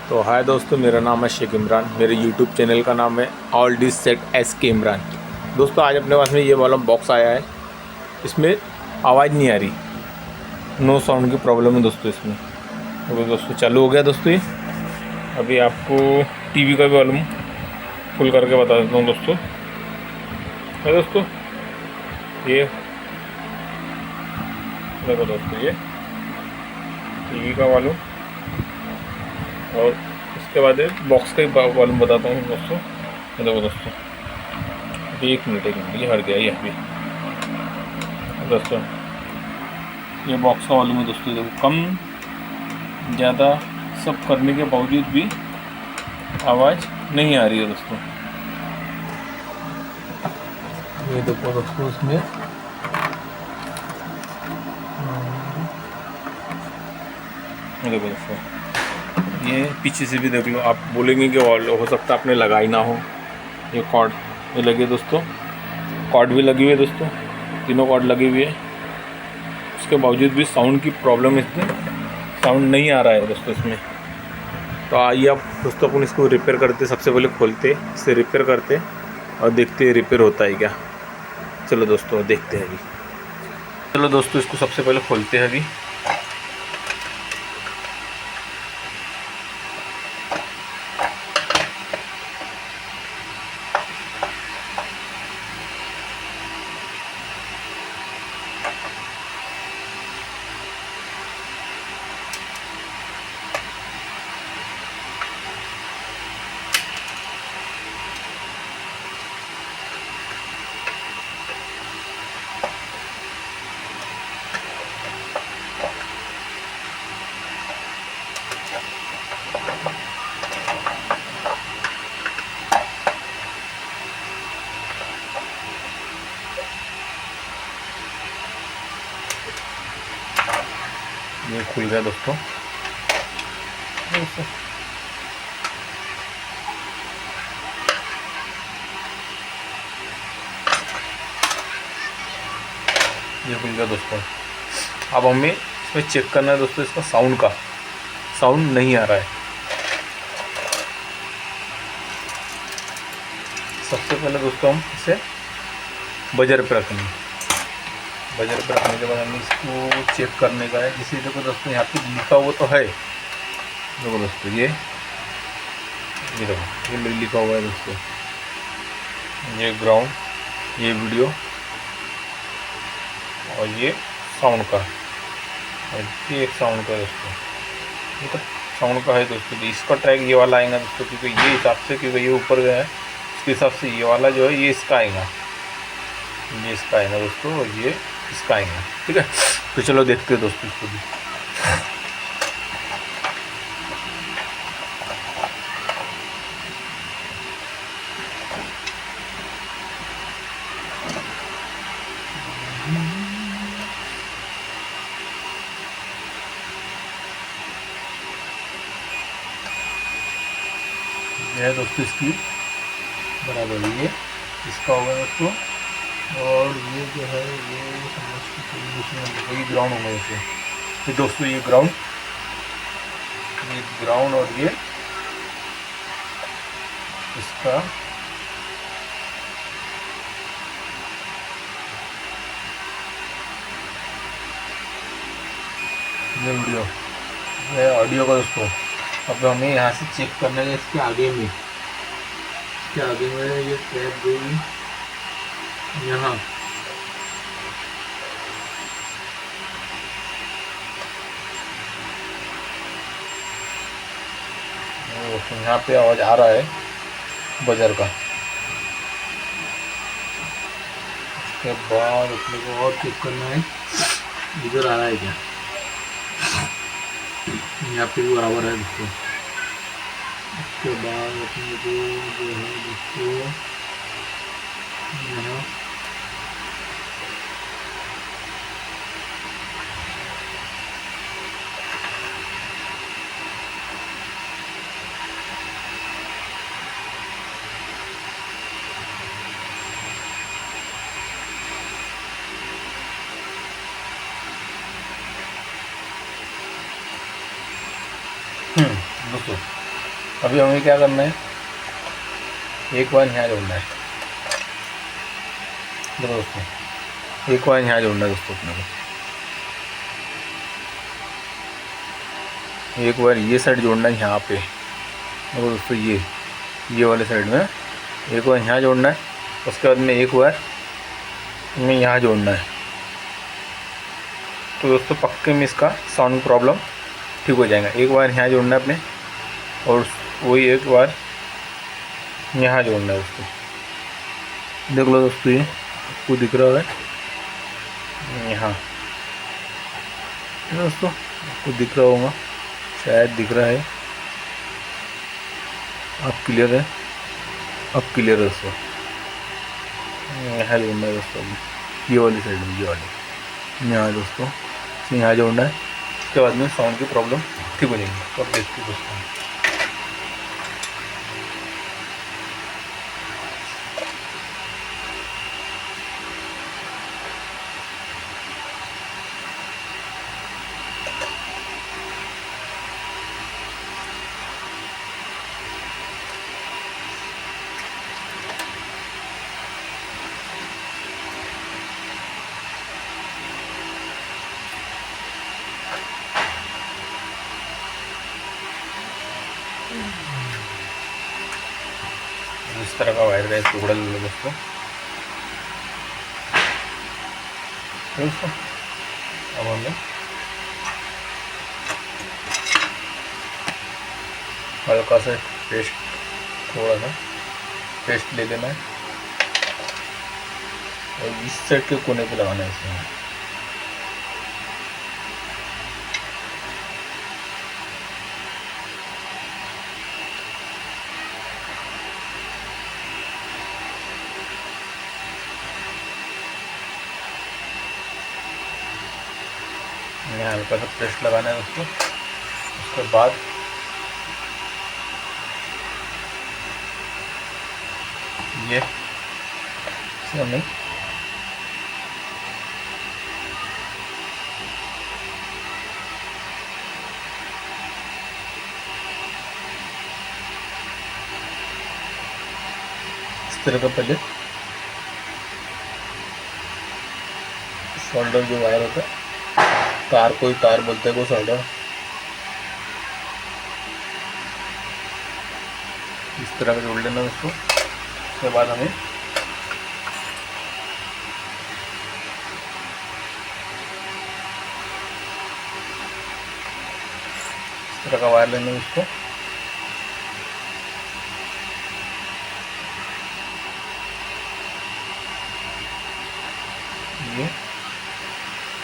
तो हाय दोस्तों, मेरा नाम है शेख इमरान। मेरे यूट्यूब चैनल का नाम है ऑल डिस सेट एस के इमरान। दोस्तों आज अपने पास में ये वाला बॉक्स आया है, इसमें आवाज़ नहीं आ रही, नो साउंड की प्रॉब्लम है दोस्तों इसमें। तो दोस्तों चालू हो गया दोस्तों ये। अभी आपको टीवी का भी वॉल्यूम फुल करके बता देता हूँ दोस्तों। है दोस्तों ये देखो दोस्तों, ये टीवी का वॉल्यूम और उसके बाद बॉक्स का ही वॉल्यूम बताता हूँ दोस्तों। ये देखो दोस्तों, अभी एक मिनट ये हट गया। ये अभी दोस्तों ये बॉक्स का वॉल्यूम है दोस्तों। देखो कम ज़्यादा सब करने के बावजूद भी आवाज़ नहीं आ रही है दोस्तों। ये देखो दोस्तों, इसमें ये देखो दोस्तों, ये पीछे से भी देख लो। आप बोलेंगे कि हो सकता है आपने लगाई ना हो। ये कॉर्ड ये लगी है दोस्तों, कॉर्ड भी लगी हुई है दोस्तों, तीनों कॉर्ड लगी हुई है। उसके बावजूद भी साउंड की प्रॉब्लम, इसमें साउंड नहीं आ रहा है दोस्तों इसमें। तो आइए आप दोस्तों अपन इसको रिपेयर करते, सबसे पहले खोलते, इसे रिपेयर करते और देखते रिपेयर होता है क्या। चलो दोस्तों देखते हैं अभी। चलो दोस्तों इसको सबसे पहले खोलते हैं अभी। ये खुल गया दोस्तों। ये खुल गया दोस्तों। अब हमें इसमें चेक करना है दोस्तों, इसका साउंड नहीं आ रहा है। सबसे पहले दोस्तों हम इसे बजर पे रखेंगे। बजर पे रखने के बाद हमें इसको चेक करने का है। इसी देखो दोस्तों, यहाँ पे लिखा हुआ तो है। देखो दोस्तों ये देखो, ये लिखा हुआ है दोस्तों, ये ग्राउंड, ये वीडियो और ये साउंड का, और ये एक साउंड का दोस्तों। ये तो साउंड का है दोस्तों। इसका ट्रैक ये वाला आएगा दोस्तों, क्योंकि ये हिसाब से, क्योंकि ये ऊपर गया है उसके हिसाब से ये वाला जो है ये इसका आएगा, ये इसका आएगा दोस्तों, और ये इसका आएगा। ठीक है, तो चलो देखते हैं दोस्तों इसको भी। ये है दोस्तों इसकी बराबर, ये इसका होगा दोस्तों, और ये जो है ये ग्राउंड होगा दोस्तों। तो दोस्तों ये ग्राउंड और ये इसका ये वीडियो, ये ऑडियो का दोस्तों। अब हमें यहाँ से चेक करना है इसके आगे में, ये ट्रैक गई यहाँ, यहाँ पे आवाज़ आ रहा है बजर का। उसके बाद अपने को और चेक करना है इधर आ रहा है क्या, यहाँ पे भी बराबर है दोस्तों। उसके बाद अपने को जो है दोस्तों यहाँ दोस्तों अभी हमें क्या करना है, एक बार यहाँ जोड़ना है। देखो दोस्तों, एक बार यहाँ जोड़ना है दोस्तों अपने को, एक बार ये साइड जोड़ना है यहाँ पे। देखो दोस्तों, ये वाले साइड में एक बार यहाँ जोड़ना है, उसके बाद में एक बार में यहाँ जोड़ना है। तो दोस्तों पक्के में इसका साउंड प्रॉब्लम ठीक हो जाएगा। एक बार यहाँ जोड़ना है अपने, और वही एक बार यहाँ जोड़ना है दोस्तों। देख लो दोस्तों, ये आपको दिख रहा है यहाँ दोस्तों, आपको दिख रहा होगा, शायद दिख रहा है। अब क्लियर है, अब क्लियर है दोस्तों। यहाँ जोड़ना है दोस्तों, ये वाली साइड में, ये वाली यहाँ दोस्तों, यहाँ जोड़ना है। उसके बाद में साउंड की प्रॉब्लम ठीक हो जाएगी। तो अब देखते हैं दोस्तों, इस तरह का वायर का एक टुकड़ा ले लो दोस्तों। अब हमें हल्का सा पेस्ट, थोड़ा सा पेस्ट ले लेना है और इस साइड के कोने पे लगाना है इसमें। यहाँ हल्का सा पेस्ट लगाना है उसको। उसके बाद ये हमें इस तरह का पहले शोल्डर जो वायर होता है, तार, कोई तार बोलते हैं, कोई शोल्डर, इस तरह का जोड़ लेना उसको। उसके बाद हमें इस तरह का वायर लेना उसको। ये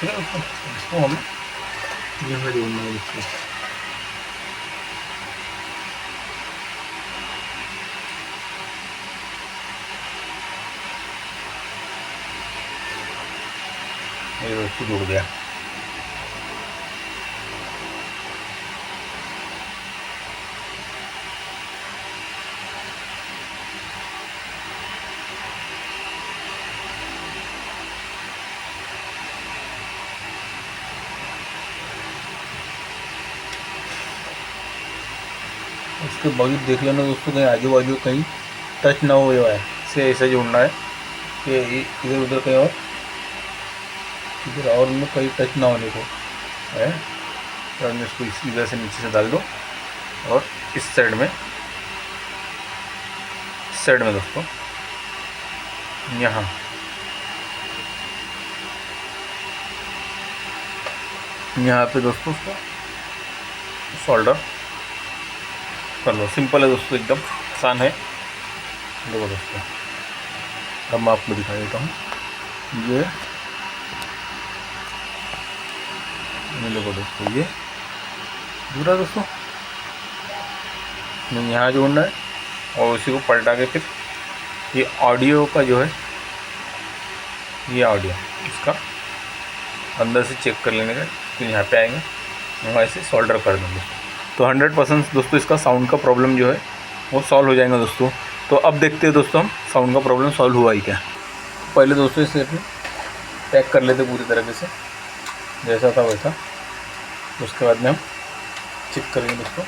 ठीक है दोस्तों, इसको हम यहाँ जोड़ना है इसको। ये दोस्तों जुड़ गया। उसके बाजू देख लेना दोस्तों, कहीं आजू बाजू कहीं टच ना हो, ये से ऐसा जोड़ना है कि इधर उधर कहीं और इधर और में कहीं टच ना होने को है। तो मैं इसको इधर से नीचे से डाल दो और इस साइड में दोस्तों यहाँ पे दोस्तों उसको शोल्डर कर लो। सिंपल है दोस्तों, एकदम आसान है। देखो दोस्तों, अब मैं आपको दिखा देता हूँ। ये देखो दोस्तों, ये दूसरा दोस्तों यहाँ जोड़ना है और उसी को पलटा के फिर ये ऑडियो का जो है, ये ऑडियो इसका अंदर से चेक कर लेने का, तो यहाँ पे आएंगे, वहाँ से सोल्डर कर देंगे। तो 100% दोस्तों इसका साउंड का प्रॉब्लम जो है वो सॉल्व हो जाएगा दोस्तों। तो अब देखते हैं दोस्तों हम साउंड का प्रॉब्लम सॉल्व हुआ ही क्या। पहले दोस्तों इसे पैक कर लेते पूरी तरीके से, जैसा था वैसा। उसके बाद में हम चेक करेंगे दोस्तों।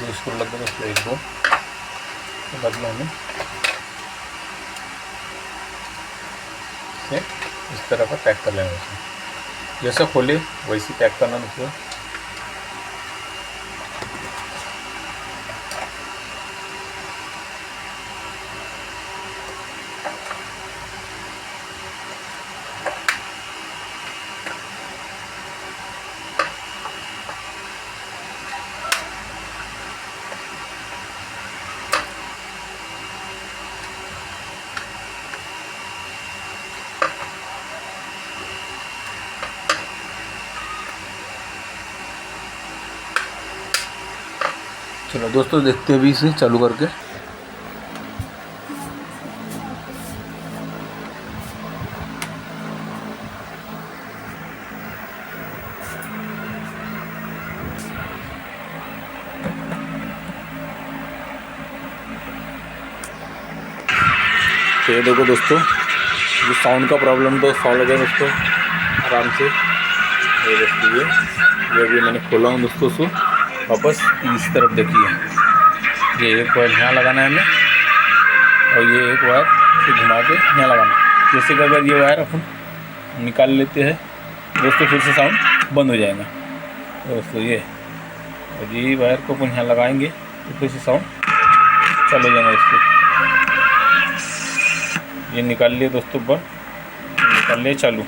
2 स्क्रू लग गए दोस्तों, 1 2 के बाद में हमें इसे इस तरह का पैक कर लेना दोस्तों। जैसा खोले वैसे पैक करना दोस्तों। चलो दोस्तों देखते हैं अभी इसे चालू करके। तो ये देखो दोस्तों, जो साउंड का प्रॉब्लम तो सॉल्व हो गया दोस्तों आराम से। ये दोस्तों ये भी मैंने खोला हूँ दोस्तों उसको वापस। इस तरफ देखिए, ये एक वायर यहाँ लगाना है हमें और ये एक वायर से घुमा के यहाँ लगाना है। जैसे कि अगर ये वायर अपन निकाल लेते हैं दोस्तों फिर से साउंड बंद हो जाएगा दोस्तों। ये वायर को अपन यहाँ लगाएंगे तो फिर से साउंड चालू हो जाएगा दोस्तों। ये निकाल लिए दोस्तों, बंद, निकाल लिए चालू।